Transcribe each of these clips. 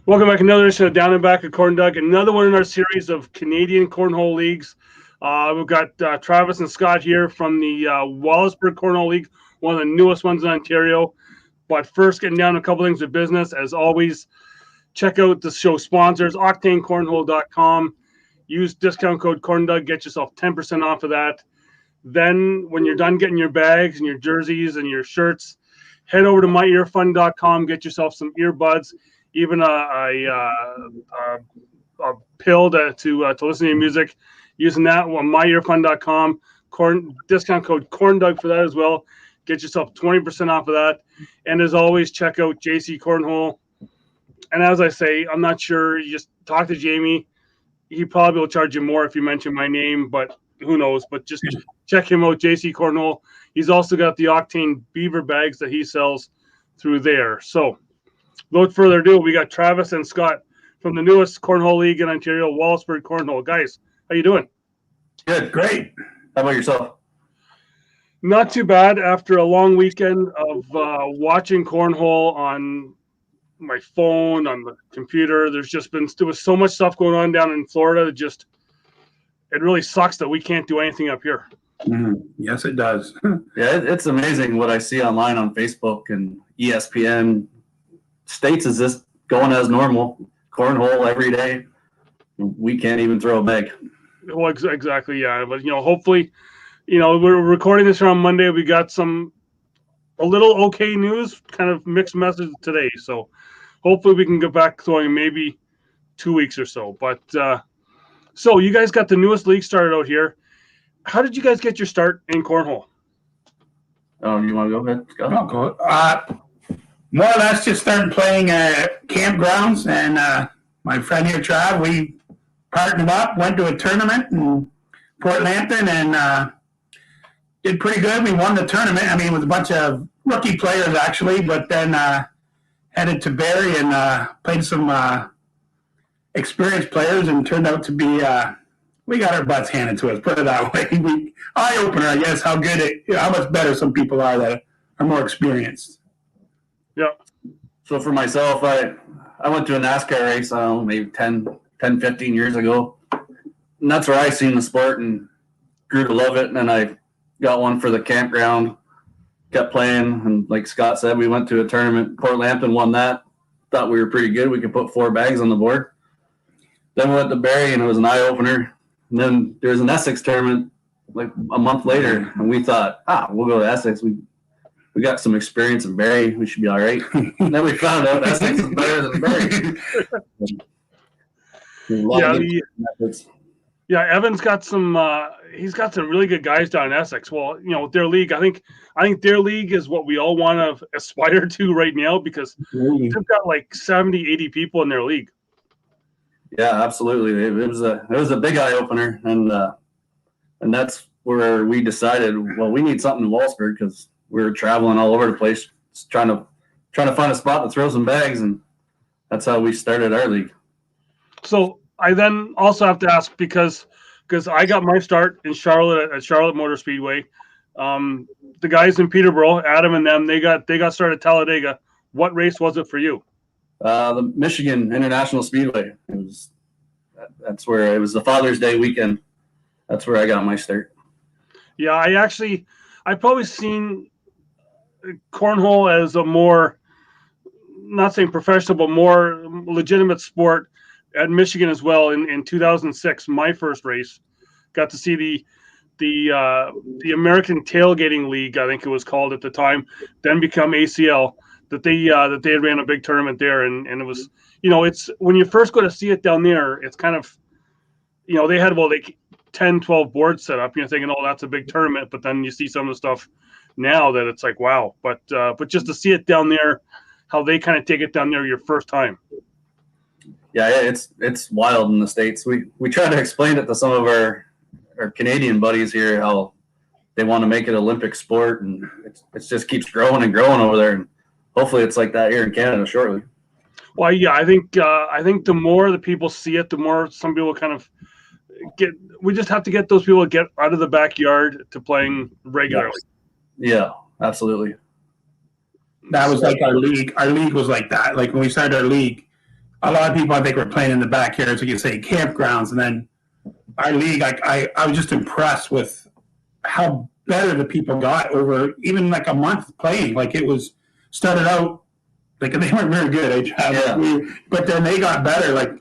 Welcome back to another edition of Down and Back of CornDoug, another one in our series of Canadian Cornhole Leagues. We've got Travis and Scott here from the Wallaceburg Cornhole League, one of the newest ones in Ontario. But first, getting down to a couple things of business. As always, check out the show sponsors, octanecornhole.com. Use discount code CornDoug, get yourself 10% off of that. Then, when you're done getting your bags and your jerseys and your shirts, head over to myearfund.com, get yourself some earbuds, even a pill to listen to your music. Using that on myearfund.com, discount code CornDoug for that as well. Get yourself 20% off of that. And as always, check out JC Cornhole. And as I say, I'm not sure. You just talk to Jamie. He probably will charge you more if you mention my name, but who knows? But just check him out, JC Cornhole. He's also got the Octane Beaver bags that he sells through there. So, without further ado, we got Travis and Scott from the newest Cornhole League in Ontario, Wallaceburg Cornhole. Guys, how you doing? Good, great. How about yourself? Not too bad after a long weekend of watching cornhole on my phone, on the computer. There was so much stuff going on down in Florida. It really sucks that we can't do anything up here. Yes, it does. Yeah, it's amazing what I see online on Facebook and ESPN. States is just going as normal, cornhole every day. We can't even throw a bag. Well, exactly, yeah. But hopefully, we're recording this on Monday. We got a little okay news, kind of mixed message today. So hopefully we can get back throwing maybe 2 weeks or so. But so you guys got the newest league started out here. How did you guys get your start in cornhole? You want to go ahead, Scott? I'll go. More or less just started playing campgrounds, and my friend here, Trav, we partnered up, went to a tournament in Port Lambton, and did pretty good. We won the tournament, with a bunch of rookie players, actually, but then headed to Barrie and played some experienced players, and turned out to be we got our butts handed to us, put it that way. Eye-opener, I guess, how much better some people are that are more experienced. Yeah. So for myself, I went to a NASCAR race, maybe 10, 15 years ago. And that's where I seen the sport and grew to love it. And then I got one for the campground, kept playing. And like Scott said, we went to a tournament. Port Lambton won that. Thought we were pretty good. We could put 4 bags on the board. Then we went to Barrie, and it was an eye-opener. And then there was an Essex tournament like a month later. And we thought, we'll go to Essex. We got some experience in Barrie. We should be all right. And then we found out Essex is better than Barrie. Yeah, Evan's got some. He's got some really good guys down in Essex. Well, their league. I think their league is what we all want to aspire to right now because they've got like 70, 80 people in their league. Yeah, absolutely. It was a big eye opener, and that's where we decided. Well, we need something in Wallaceburg because we were traveling all over the place, just trying to find a spot to throw some bags, and that's how we started our league. So I then also have to ask because I got my start in Charlotte at Charlotte Motor Speedway. The guys in Peterborough, Adam and them, they got started at Talladega. What race was it for you? The Michigan International Speedway. That's where it was the Father's Day weekend. That's where I got my start. Yeah, I probably seen cornhole as a more, not saying professional, but more legitimate sport at Michigan as well. In 2006, my first race, got to see the American Tailgating League, I think it was called at the time, then become ACL. That they had ran a big tournament there, and it was, it's when you first go to see it down there, it's kind of, they had 10, 12 boards set up. You're thinking, oh, that's a big tournament, but then you see some of the stuff now that it's like, wow. But just to see it down there, how they kind of take it down there your first time. Yeah, it's wild in the States. We try to explain it to some of our Canadian buddies here how they want to make it Olympic sport, and it just keeps growing and growing over there. And hopefully it's like that here in Canada shortly. Well, yeah, I think the more the people see it, the more some people kind of get. We just have to get those people to get out of the backyard to playing regularly. Yeah, absolutely. That was like our league. Our league was like that. Like when we started our league, a lot of people, I think, were playing in the backyards, like you say, campgrounds. And then our league, I was just impressed with how better the people got over even like a month playing. Like it was started out like they weren't very good, but then they got better.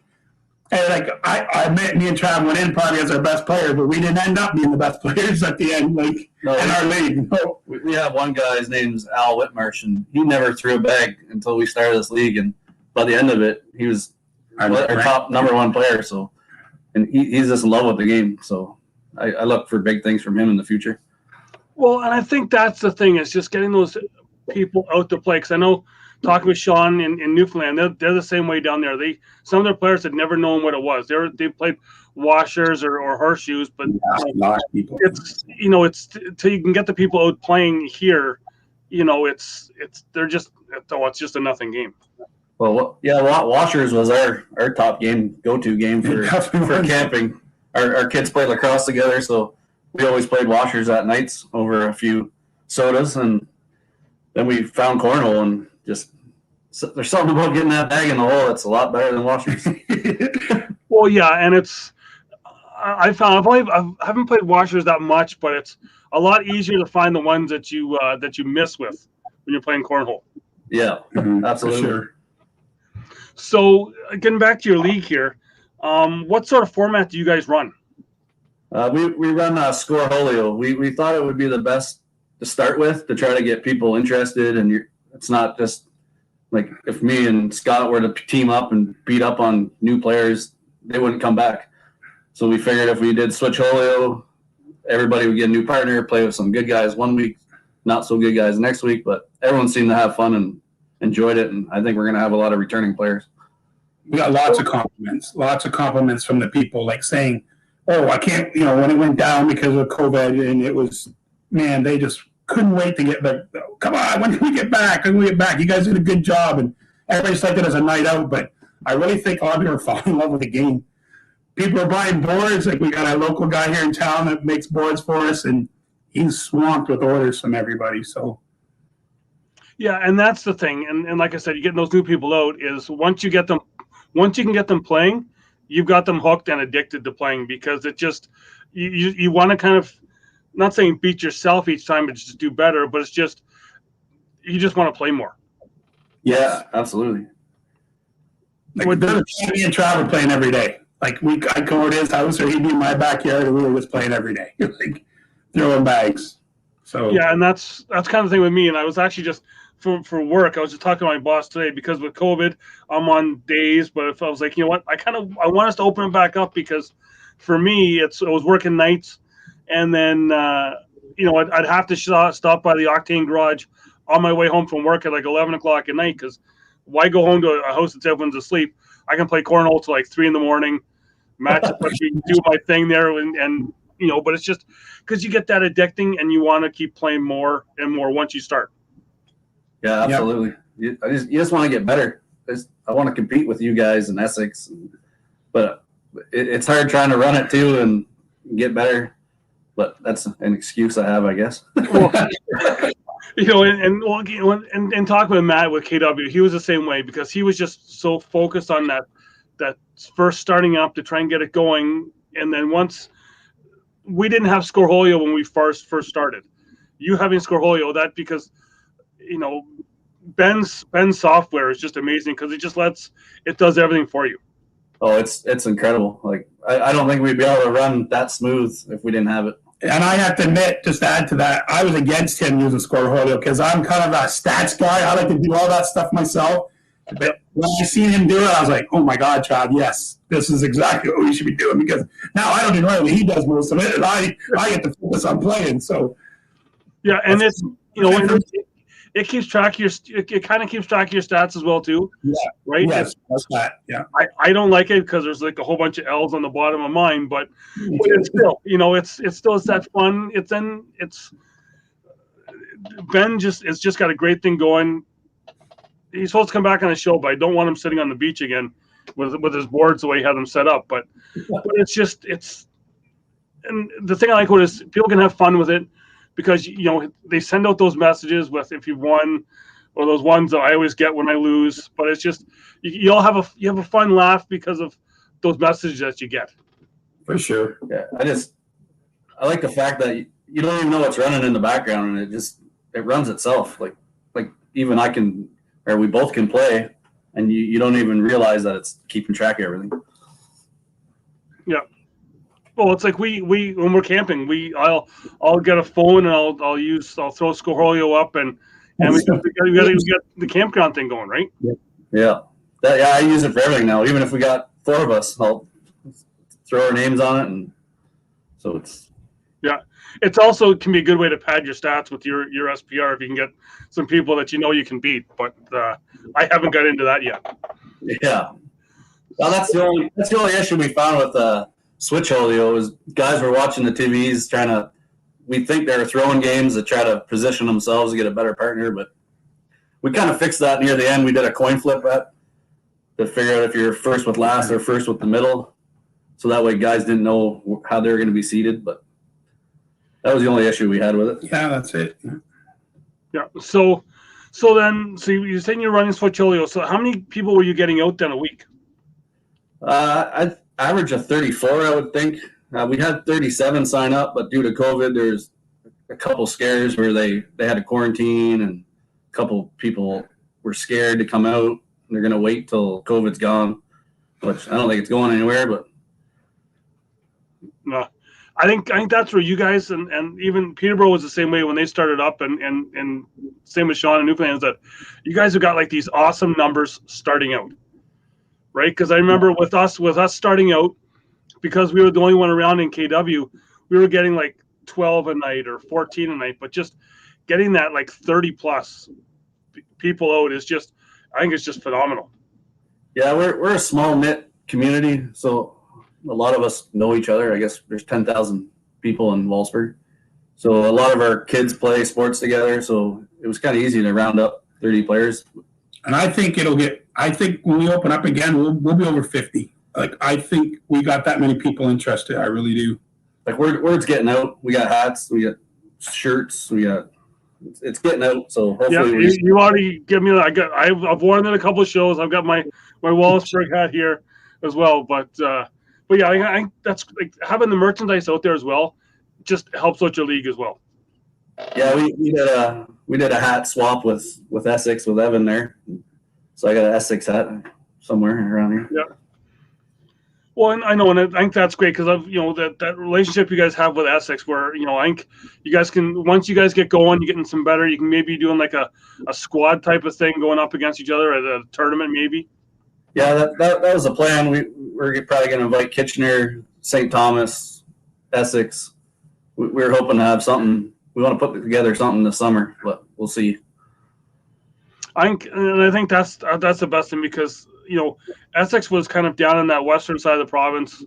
I admit me and Trav went in probably as our best player, but we didn't end up being the best players at the end, in our league. No. We have one guy, his name's Al Whitmarsh, and he never threw a bag until we started this league. And by the end of it, he was our top number one player. So, and he's just in love with the game. So I look for big things from him in the future. Well, and I think that's the thing, is just getting those people out to play. Because I know, talking with Sean in Newfoundland, they're the same way down there. Some of their players had never known what it was. They played washers or horseshoes, but it's till you can get the people out playing here. It's just a nothing game. Well, yeah, washers was our top go-to game for camping. Our kids played lacrosse together, so we always played washers at nights over a few sodas, and then we found cornhole, and just there's something about getting that bag in the hole that's a lot better than washers. Well, yeah, and I haven't played washers that much, but it's a lot easier to find the ones that you miss with when you're playing cornhole. Yeah, absolutely. For sure. So getting back to your league here, what sort of format do you guys run? We run Scoreholio. We thought it would be the best to start with to try to get people interested, and it's not just like if me and Scott were to team up and beat up on new players, they wouldn't come back. So we figured if we did Switcholio, everybody would get a new partner, play with some good guys one week, not so good guys next week, but everyone seemed to have fun and enjoyed it, and I think we're going to have a lot of returning players. We got lots of compliments from the people, like saying, oh, I can't, when it went down because of COVID, and it was, man, they just couldn't wait to get back. Come on, when can we get back? When can we get back? You guys did a good job, and everybody's like it as a night out, but I really think a lot of people are falling in love with the game. People are buying boards. Like we got a local guy here in town that makes boards for us, and he's swamped with orders from everybody, so. Yeah, and that's the thing. And like I said, you getting those new people out is once you can get them playing, you've got them hooked and addicted to playing, because it just you want to kind of, not saying beat yourself each time, but just do better, but it's just you just want to play more. Yeah, absolutely. Like me and Trav were playing every day. Like I'd go to his house or he'd be in my backyard and we were just playing every day. Like throwing bags. So yeah, and that's kind of the thing with me. And I was actually just for work, I was just talking to my boss today, because with COVID, I'm on days, but if I was like, you know what, I want us to open it back up, because for me, it was working nights, and then I'd have to stop by the Octane garage on my way home from work at like 11 o'clock at night, because why go home to a house that's everyone's asleep? I can play cornhole till like 3 a.m, match up, do my thing there, and but it's just because you get that addicting, and you want to keep playing more and more once you start. Yeah, absolutely. Yeah. You just want to get better. I want to compete with you guys in Essex, but it's hard trying to run it too and get better. But that's an excuse I have, I guess. Well, and talking with Matt with KW, he was the same way, because he was just so focused on that first starting up to try and get it going, and then once we didn't have Scoreholio when we first started. You having Scoreholio, that because Ben's software is just amazing, because it does everything for you. Oh, it's incredible. Like I don't think we'd be able to run that smooth if we didn't have it. And I have to admit, just to add to that, I was against him using Scoreholio because I'm kind of a stats guy. I like to do all that stuff myself. But when I seen him do it, I was like, oh my God, Chad, yes, this is exactly what we should be doing, because now I don't do it. He does most of it, and I get to focus on playing. So yeah, and it's it keeps track of it kind of keeps track of your stats as well too. Yeah. Right. Yes, that's that. Yeah. I don't like it because there's like a whole bunch of L's on the bottom of mine, but it's still, it's that fun. Ben it's just got a great thing going. He's supposed to come back on the show, but I don't want him sitting on the beach again with his boards the way he had them set up. But and the thing I like with it is people can have fun with it, because they send out those messages with if you've won or those ones that I always get when I lose. But it's just you all have a fun laugh because of those messages that you get. For sure. Yeah, I like the fact that you don't even know what's running in the background, and it runs itself. Like even we both can play, and you don't even realize that it's keeping track of everything. Yeah. Well, it's like we when we're camping, I'll get a phone and I'll throw Scorholio up and we got the campground thing going, right? Yeah. I use it for everything now. Even if we got 4 of us, I'll throw our names on it, and so it's. Yeah, it's also can be a good way to pad your stats with your SPR if you can get some people that you can beat. But I haven't got into that yet. Yeah. Well, that's the only issue we found with Switch Holio is guys were watching the TVs we think they were throwing games to try to position themselves to get a better partner, but we kind of fixed that near the end. We did a coin flip bet to figure out if you're first with last or first with the middle. So that way guys didn't know how they were going to be seated, but that was the only issue we had with it. Yeah, that's it. Yeah. So you're saying you're running Switch Holio. So how many people were you getting out then a week? I'd average of 34, I would think. We had 37 sign up, but due to COVID, there's a couple scares where they had to quarantine, and a couple people were scared to come out. They're going to wait till COVID's gone, which I don't think it's going anywhere. But no, I think that's where you guys and even Peterborough was the same way when they started up, and same with Sean and Newfoundland, that you guys have got like these awesome numbers starting out. Right, because I remember with us starting out, because we were the only one around in KW, we were getting like 12 a night or 14 a night, but just getting that like 30 plus people out is just, I think it's just phenomenal. Yeah, we're a small knit community, so a lot of us know each other. I guess there's 10,000 people in Wallaceburg, so a lot of our kids play sports together. So it was kind of easy to round up 30 players. And I think when we open up again, we'll be over 50. Like, I think we got that many people interested. I really do. Like, word's getting out. We got hats, we got shirts, it's getting out. So hopefully, you already give me. I've worn it a couple of shows. I've got my Wallaceburg hat here as well. But yeah, I that's like having the merchandise out there as well. Just helps out your league as well. Yeah, we did a hat swap with Essex with Evan there, so I got an Essex hat somewhere around here. Yeah. Well, and I know, and I think that's great because of that relationship you guys have with Essex, where I think you guys can, once you guys get going, you're getting some better. You can maybe be doing like a squad type of thing, going up against each other at a tournament, maybe. Yeah, that was the plan. We're probably going to invite Kitchener, St. Thomas, Essex. We're hoping to have something. We want to put together something this summer, but we'll see. I think that's the best thing because Essex was kind of down in that western side of the province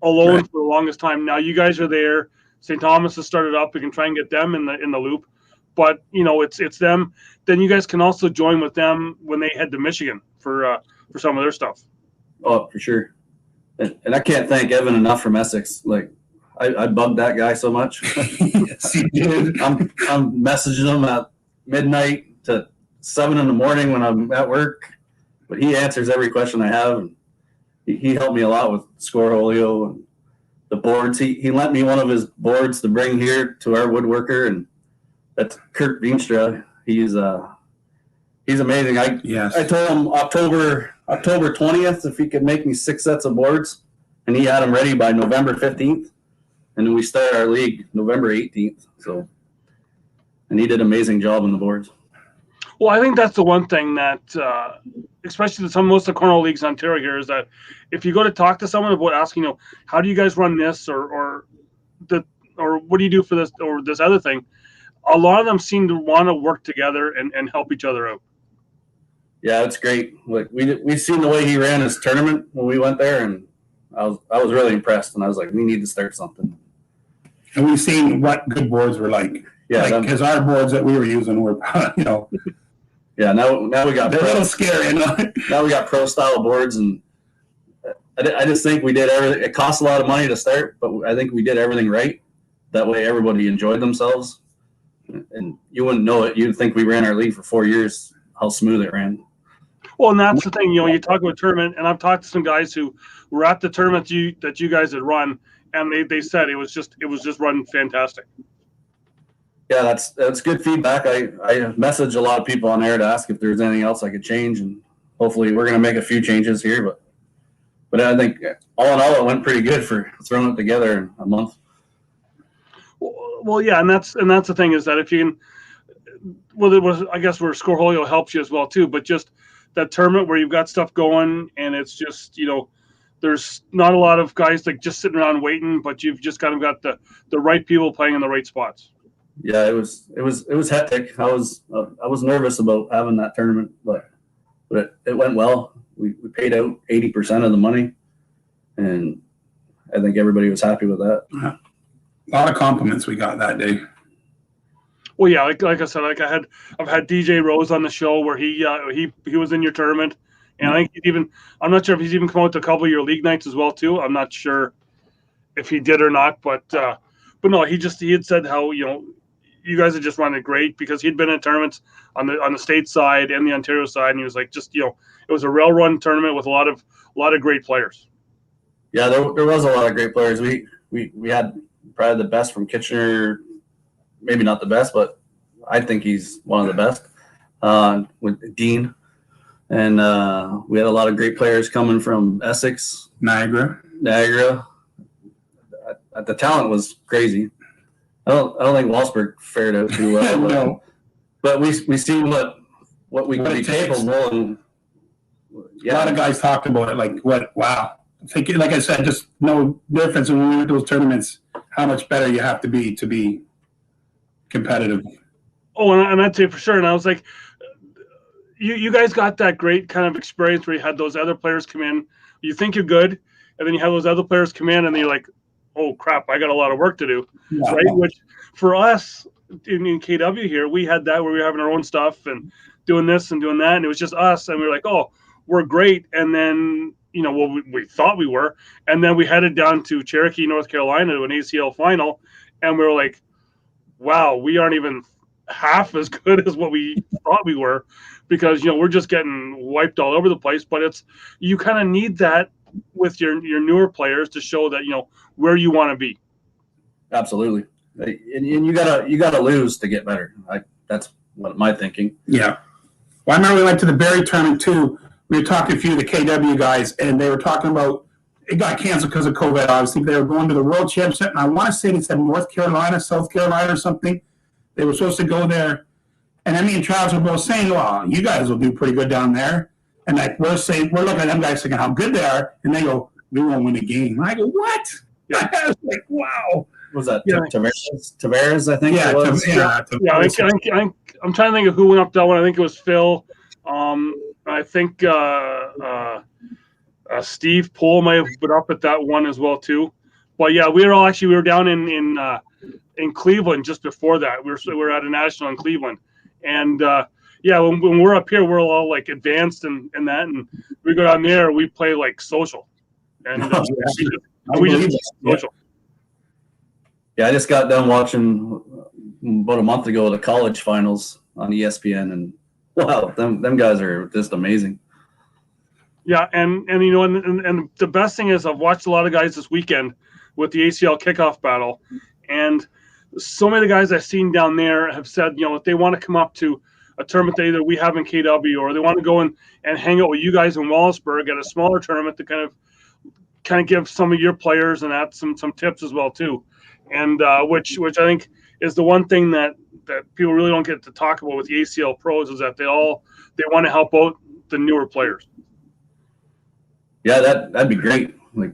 alone for the longest time. Now you guys are there. St. Thomas has started up. We can try and get them in the loop, but it's them. Then you guys can also join with them when they head to Michigan for some of their stuff. Oh, for sure. And I can't thank Evan enough from Essex. Like I bugged that guy so much. Yes, you did. I'm messaging him at midnight to 7 a.m. when I'm at work, but he answers every question I have. And he helped me a lot with Scorholio and the boards. He lent me one of his boards to bring here to our woodworker, and that's Kurt Veenstra. He's amazing. I told him October 20th if he could make me 6 sets of boards, and he had them ready by November 15th. And then we start our league November 18th. So, and he did an amazing job on the boards. Well, I think that's the one thing that, especially most of the cornhole leagues in Ontario here, is that if you go to talk to someone about asking, how do you guys run this, or what do you do for this or this other thing, a lot of them seem to want to work together and help each other out. Yeah, it's great. Like we seen the way he ran his tournament when we went there, and I was really impressed. And I was like, we need to start something. And we've seen what good boards were like. Yeah, because our boards that we were using were, Yeah, now we got. They're a little scary, Now we got pro style boards, and I just think we did everything. It costs a lot of money to start, but I think we did everything right. That way, everybody enjoyed themselves, and you wouldn't know it. You'd think we ran our league for 4 years how smooth it ran. Well, and that's the thing, you talk about tournament, and I've talked to some guys who were at the tournament that you guys had run, and they said it was just run fantastic. Yeah, that's good feedback. I messaged a lot of people on air to ask if there's anything else I could change, and hopefully we're going to make a few changes here. But I think all in all, it went pretty good for throwing it together in a month. Well, yeah, and that's the thing is that if you can, well, it was, I guess where Scoreholio helps you as well too, but just that tournament where you've got stuff going and it's just there's not a lot of guys like just sitting around waiting, but you've just kind of got the right people playing in the right spots. Yeah, it was hectic. I was nervous about having that tournament, but it went well. We paid out 80% of the money, and I think everybody was happy with that. A lot of compliments we got that day. Well, yeah, like I said, I've had DJ Rose on the show where he was in your tournament, and I think I'm not sure if he's even come out to a couple of your league nights as well too. I'm not sure if he did or not, but no, he had said how you guys had just run it great because he'd been in tournaments on the state side and the Ontario side, and he was like, it was a well-run tournament with a lot of great players. Yeah, there was a lot of great players. We had probably the best from Kitchener, maybe not the best, but I think he's one of the best with Dean, and we had a lot of great players coming from Essex, Niagara. The talent was crazy. I don't think Wallaceburg fared out too well. No. But we see what we can be capable. And a lot of guys talked about it. Wow. Like I said, just no difference when we went to those tournaments. How much better you have to be competitive. Oh, and I'd say for sure. And I was like, you guys got that great kind of experience where you had those other players come in. You think you're good, and then you have those other players come in, and then you're like, oh crap, I got a lot of work to do, right? Which for us in KW here, we had that where we were having our own stuff and doing this and doing that, and it was just us, and we were like, oh, we're great, and then we thought we were, and then we headed down to Cherokee, North Carolina to an ACL final, and we were like, wow, we aren't even half as good as what we thought we were, because we're just getting wiped all over the place. But you kind of need that with your newer players to show that where you want to be. Absolutely, and you gotta lose to get better. That's what my thinking. Yeah. Well, I remember we went to the Barrie tournament too. We were talking to a few of the KW guys, and they were talking about it got canceled because of COVID. Obviously, they were going to the World Championship, and I want to say they said North Carolina, South Carolina, or something. They were supposed to go there, and then me and Travis were both saying, "Well, you guys will do pretty good down there." And we're looking at them guys thinking how good they are, and they go, "We won't win a game." And I go, "What?" Yeah. I was like, "Wow." What was that Tavares? I think. Yeah, it was. I'm trying to think of who went up that one. I think it was Phil. I think Steve Poole might have put up at that one as well too. But yeah, we were down in Cleveland just before that. We were at a national in Cleveland, and when we're up here, we're all like advanced and that, and we go down there, we play like social, and we just social. Yeah, I just got done watching about a month ago the college finals on ESPN, and wow, them guys are just amazing. Yeah, and the best thing is I've watched a lot of guys this weekend with the ACL kickoff battle, and so many of the guys I've seen down there have said, if they want to come up to a tournament that either we have in KW or they want to go and hang out with you guys in Wallaceburg at a smaller tournament to kind of give some of your players and add some tips as well too, and which I think is the one thing that people really don't get to talk about with the ACL pros is that they want to help out the newer players. Yeah, that'd be great. Like,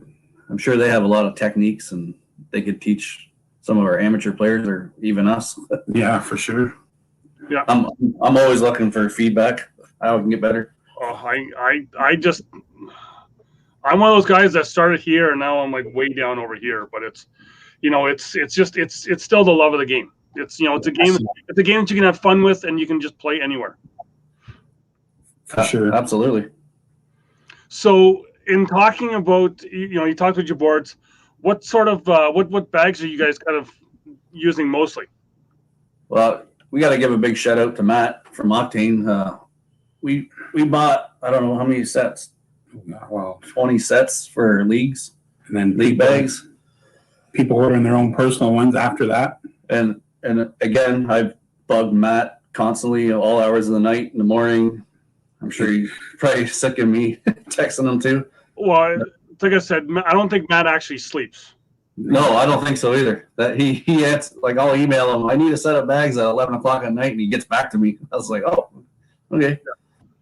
I'm sure they have a lot of techniques and they could teach some of our amateur players or even us. Yeah, for sure. Yeah, I'm always looking for feedback. How I can get better. Oh, I'm one of those guys that started here and now I'm like way down over here. But it's still the love of the game. It's it's a game. It's a game that you can have fun with and you can just play anywhere. For sure, absolutely. So, in talking about you talked with your boards. What sort of what bags are you guys kind of using mostly? Well, we got to give a big shout out to Matt from Octane. we bought, I don't know how many sets, Well, 20 sets for leagues, and then league bags. people ordering their own personal ones after that. And again, I've bugged Matt constantly all hours of the night, in the morning. I'm sure he's probably sick of me texting him too. Well, like I said, I don't think Matt actually sleeps. No, I don't think so either. That he answers, like, I'll email him, I need a set of bags at 11 o'clock at night, and he gets back to me. I was like, oh, okay.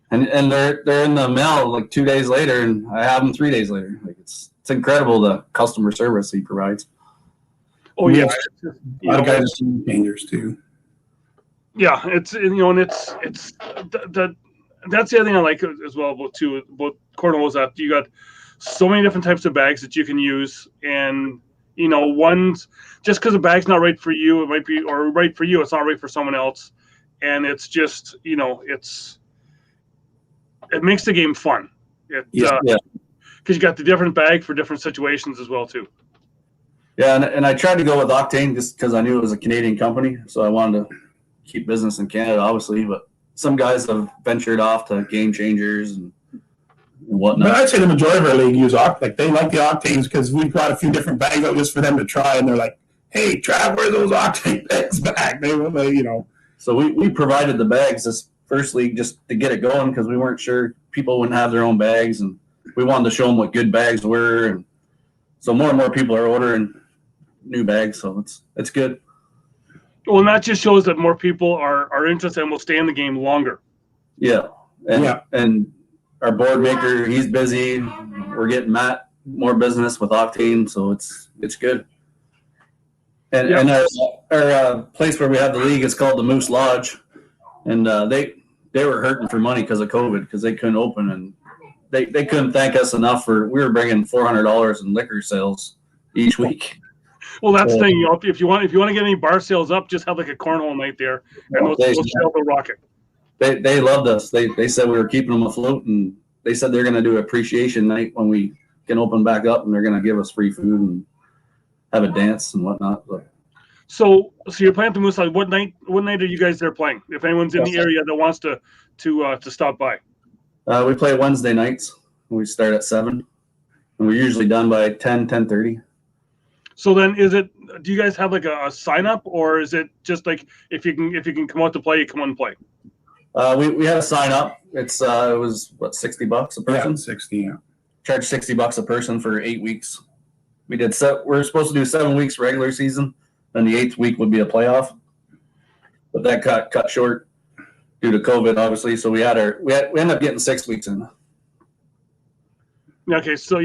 And they're in the mail like 2 days later, and I have them 3 days later. Like, it's incredible the customer service he provides. Oh yeah, A lot of guys are changers too. yeah. It's and it's that's the other thing I like as well about cornhole is that you got so many different types of bags that you can use, and one's just because a bag's not right for you, it might be, or right for you, it's not right for someone else, and it's just it makes the game fun. Because you got the different bag for different situations as well too. Yeah, and I tried to go with Octane just because I knew it was a Canadian company, so I wanted to keep business in Canada, obviously. But some guys have ventured off to Game Changers and whatnot. But I'd say the majority of our league use Like they like the Octanes because we've got a few different bags out just for them to try, and they're like, "Hey, Trav, where are those Octane bags back?" So we provided the bags this first league just to get it going because we weren't sure people wouldn't have their own bags, and we wanted to show them what good bags were. And so more and more people are ordering new bags, so it's good. Well, and that just shows that more people are interested and will stay in the game longer. Yeah, and our board maker, he's busy. We're getting Matt more business with Octane, so it's good. And our place where we have the league is called the Moose Lodge, and they were hurting for money because of COVID because they couldn't open, and they couldn't thank us enough we were bringing $400 in liquor sales each week. Well, that's the thing. If you want to get any bar sales up, just have like a cornhole night there, and those sales will rocket. They loved us. They said we were keeping them afloat, and they said they're going to do appreciation night when we can open back up, and they're going to give us free food and have a dance and whatnot. But. So you're playing at the Moose Lodge. What night are you guys there playing? If anyone's in the area that wants to stop by. We play Wednesday nights. We start at 7, and we're usually done by 10:30. So then, do you guys have like a sign up, or is it just like if you can come out to play, you come out and play? We had a sign up. It was what, $60 a person? Yeah, 60. Yeah. Charge $60 a person for 8 weeks. We're supposed to do 7 weeks regular season, and the 8th week would be a playoff. But that got cut short due to COVID, obviously. So we ended up getting 6 weeks in. Okay, so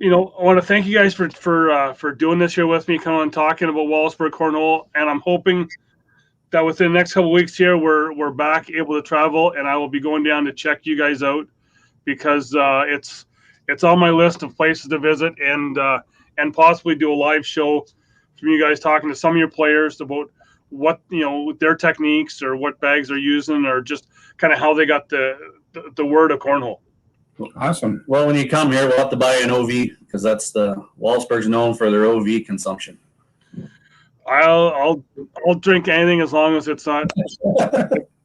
I want to thank you guys for doing this here with me, coming on talking about Wallaceburg Cornhole, and I'm hoping that within the next couple of weeks here, we're back able to travel, and I will be going down to check you guys out because it's on my list of places to visit and possibly do a live show from you guys talking to some of your players about what their techniques or what bags they're using or just kind of how they got the word of cornhole. Awesome. Well, when you come here, we'll have to buy an OV because that's Wallaceburg's known for their OV consumption. I'll drink anything as long as it's not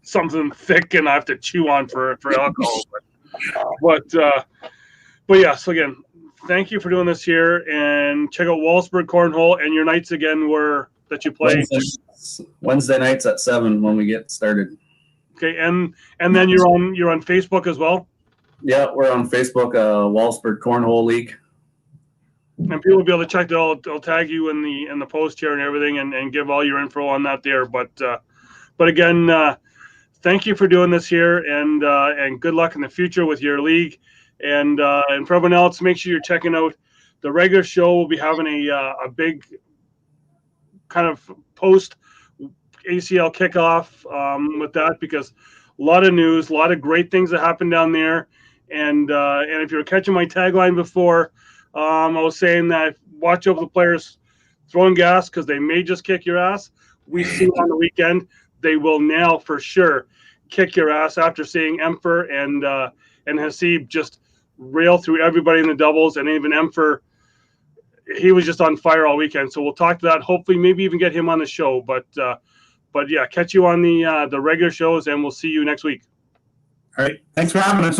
something thick and I have to chew on for alcohol. But yeah. So again, thank you for doing this here, and check out Wallaceburg Cornhole and your nights again that you play. Wednesday nights at 7 when we get started. Okay, and then you're on Facebook as well. Yeah, we're on Facebook, Wallaceburg Cornhole League. And people will be able to check that. I'll tag you in the post here and everything, and give all your info on that there. But again, thank you for doing this here, and good luck in the future with your league. And for everyone else, make sure you're checking out the regular show. We'll be having a big kind of post ACL kickoff with that because a lot of news, a lot of great things that happened down there. And if you were catching my tagline before, I was saying that watch over the players throwing gas because they may just kick your ass. We see on the weekend they will now for sure kick your ass after seeing Emfer and Hasib just rail through everybody in the doubles, and even Emfer, he was just on fire all weekend. So we'll talk to that. Hopefully, maybe even get him on the show. But yeah, catch you on the regular shows, and we'll see you next week. All right. Thanks for having us.